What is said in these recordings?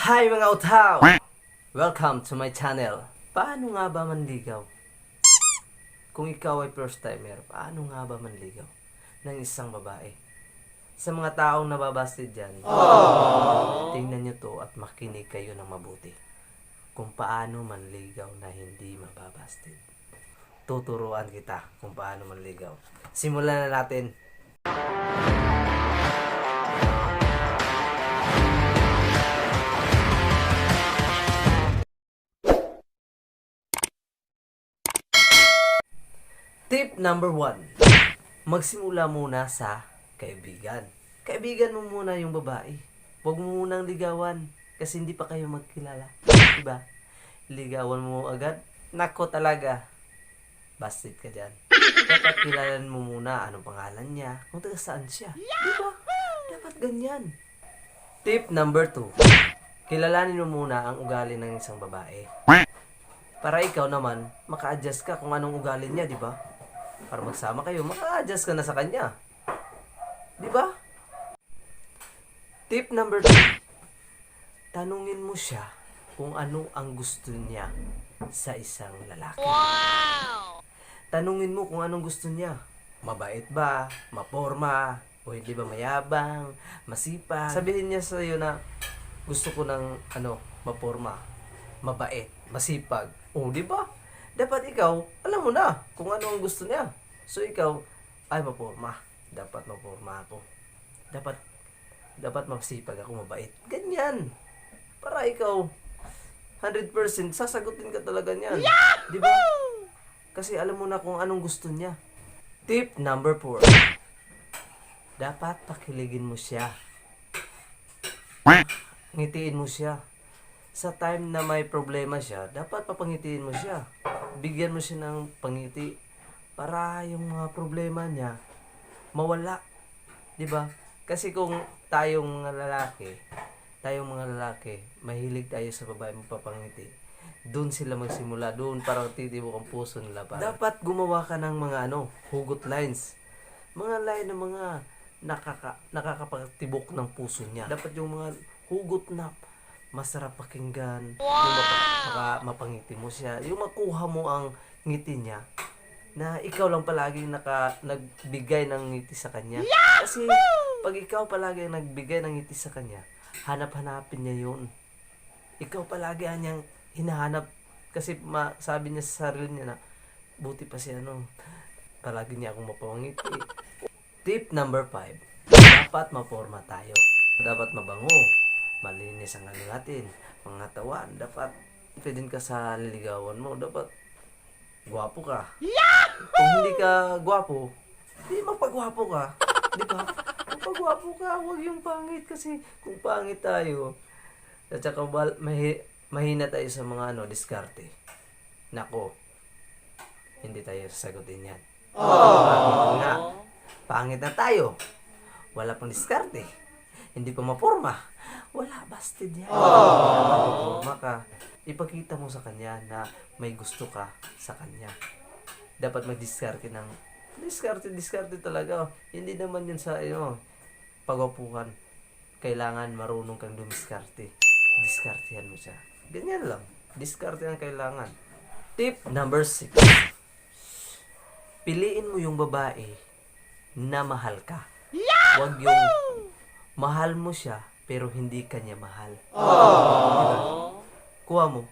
Hi mga utaw! Welcome to my channel. Paano nga ba manligaw? Kung ikaw ay first timer, paano nga ba manligaw ng isang babae? Sa mga taong nababasted dyan, tingnan nyo to at makinig kayo ng mabuti. Kung paano manligaw na hindi mababasted. Tuturuan kita kung paano manligaw. Simulan na natin. Tip number 1. Magsimula muna sa kaibigan. Kaibigan mo muna yung babae. Huwag mo munang ligawan kasi hindi pa kayo magkilala. Diba? Ligawan mo agad. Nako talaga. Busted ka dyan. Dapat kilalan mo muna anong pangalan niya, kung taga saan siya. Diba? Dapat ganyan. Tip number 2. Kilalanin mo muna ang ugali ng isang babae. Para ikaw naman, maka-adjust ka kung anong ugali niya, di ba? Para magsama kayo, maka-adjust ka na sa kanya. Di ba? Tip number 3. Tanungin mo siya kung ano ang gusto niya sa isang lalaki. Wow! Tanungin mo kung anong gusto niya. Mabait ba? Maporma? O hindi ba mayabang? Masipag? Sabihin niya sa iyo na gusto ko ng maporma, mabait, masipag. O, di ba? Dapat ikaw, alam mo na kung ano ang gusto niya. So ikaw, ay maporma. Dapat maporma ako. Dapat masipag ako, mabait. Ganyan. Para ikaw, 100% sasagutin ka talaga niyan. Di ba? Kasi alam mo na kung anong gusto niya. Tip number 4. Dapat pakiligin mo siya. Ngitiin mo siya. Sa time na may problema siya, dapat papangitiin mo siya. Bigyan mo siya ng pangiti para yung mga problema niya mawala. 'Di ba? Kasi kung tayong mga lalaki, mahilig tayo sa babae magpapangiti. Doon sila magsimula, doon parang titibok ang puso nila para. Dapat gumawa ka ng mga hugot lines. Mga line ng mga nakakapagtibok ng puso niya. Dapat yung mga hugot na masarap pakinggan, yung mapangiti mo siya, yung makuha mo ang ngiti niya, na ikaw lang palagi nagbigay ng ngiti sa kanya. Kasi pag ikaw palagi nagbigay ng ngiti sa kanya, hanap-hanapin niya yun. Ikaw palagi niyang hinahanap kasi sabi niya sa sarili niya na buti pa siya palagi niya akong mapangiti. Tip number 5. Dapat maporma tayo. Dapat mabango. Malinis ang natin. Mga tawan. Dapat pwedeng ka sa liligawan mo. Dapat gwapo ka. Kung hindi ka gwapo, di magpagwapo ka. Di ba? Magpagwapo ka. Huwag yung pangit. Kasi kung pangit tayo, at saka mahina tayo sa mga diskarte. Nako, hindi tayo sasagutin yan. Pangit na tayo. Wala pang diskarte. Hindi pa maporma. Wala, busted yan. Maporma ka. Ipakita mo sa kanya na may gusto ka sa kanya. Dapat mag-diskarte ng diskarte talaga. Hindi naman yun sa pagwapuhan. Kailangan marunong kang dumiskarte. Diskartehan mo siya. Ganyan lang. Diskarte ang kailangan. Tip number 6. Piliin mo yung babae na mahal ka. Huwag yung mahal mo siya pero hindi kanya mahal. Diba? Kuha mo.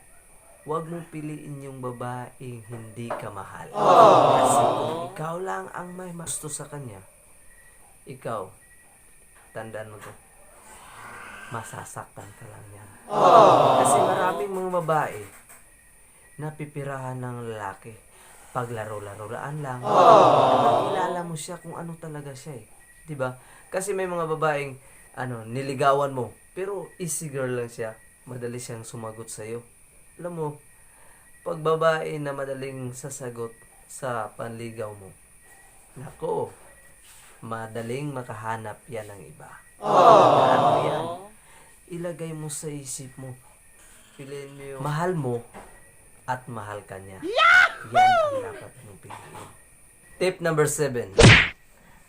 Huwag mong piliin yung babaeng hindi ka mahal. Kasi kung ikaw lang ang may gusto sa kanya, ikaw, tandaan mo to, masasaktan ka lang yan. Kasi maraming mga babae napipirahan ng lalaki. Paglaro-laroan lang. Nakilala mo siya kung ano talaga siya eh. 'Di ba? Kasi may mga babaeng niligawan mo, pero easy girl lang siya. Madali siyang sumagot sa iyo. Alam mo, pag babae na madaling sasagot sa panligaw mo, nako, madaling makahanap yan ng iba. Ano yan? Ilagay mo sa isip mo. Piliin mo yung mahal mo at mahal ka niya. Yan ang dapat mong piliin. Tip number 7.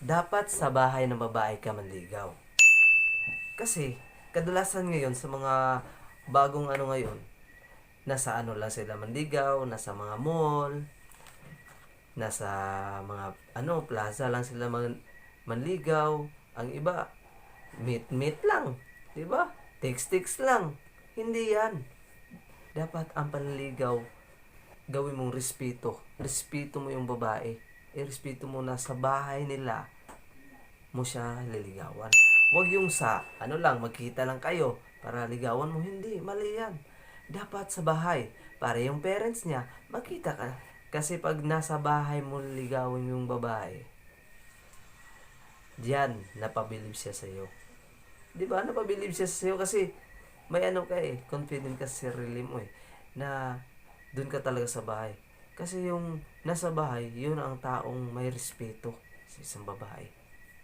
Dapat sa bahay ng babae ka manligaw. Kasi kadalasan ngayon sa mga bagong ano ngayon, nasa ano lang sila manligaw, nasa mga mall, nasa mga ano plaza lang sila manligaw. Ang iba meet lang, 'di ba? Text lang. Hindi 'yan. Dapat ang panliligaw gawin mong respeto. Respeto mo yung babae. Respeto mo na sa bahay nila mo siya liligawan. Huwag yung sa ano lang magkita lang kayo para ligawan mo. Hindi, mali yan. Dapat sa bahay para yung parents niya makita ka. Kasi pag nasa bahay mo ligawan yung babae, diyan napabilib siya sa iyo. 'Di ba? Napabilib siya sa iyo kasi may ano ka confident ka sa sarili mo na doon ka talaga sa bahay. Kasi yung nasa bahay, yun ang taong may respeto sa isang babae.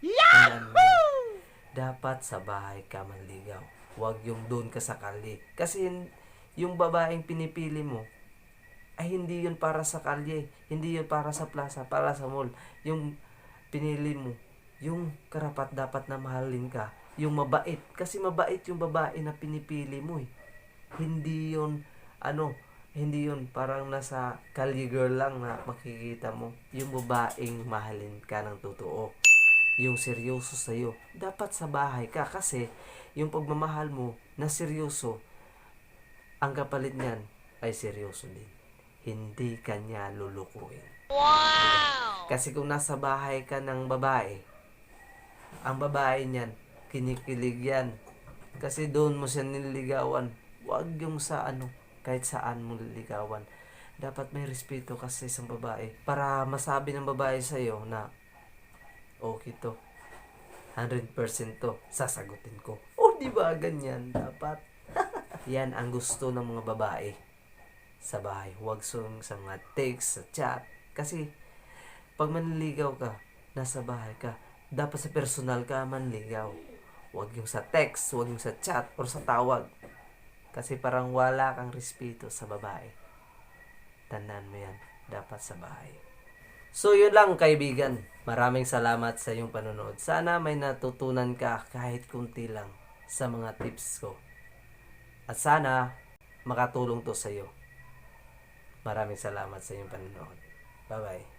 Tandaan mo yan. Dapat sa bahay ka manligaw. Huwag yung doon ka sa kalye. Kasi yung babaeng pinipili mo, ay hindi yun para sa kalye. Hindi yun para sa plaza, para sa mall. Yung pinili mo, yung karapat dapat na mahalin ka. Yung mabait. Kasi mabait yung babae na pinipili mo Hindi yun, hindi yun parang nasa kalye girl lang na makikita mo. Yung babaeng mahalin ka ng totoo. Yung seryoso sa'yo. Dapat sa bahay ka kasi yung pagmamahal mo na seryoso, ang kapalit niyan ay seryoso din. Hindi ka niya lulukuin. Wow! Kasi kung nasa bahay ka ng babae, ang babae niyan, kinikilig yan. Kasi doon mo siya nililigawan. Huwag yung sa kahit saan mo liligawan. Dapat may respeto ka sa isang babae. Para masabi ng babae sa'yo na, okay to. 100% to. Sasagutin ko. Di ba ganyan? Dapat. Yan ang gusto ng mga babae sa bahay. Huwag sa mga text, sa chat. Kasi, pag manliligaw ka, nasa bahay ka, dapat sa personal ka manligaw. Huwag yung sa text, huwag yung sa chat, or sa tawag. Kasi parang wala kang respeto sa babae. Tandaan mo yan. Dapat sa bahay. So, yun lang kaibigan. Maraming salamat sa iyong panonood. Sana may natutunan ka kahit kunti lang sa mga tips ko. At sana makatulong to sa iyo. Maraming salamat sa iyong panonood. Bye-bye.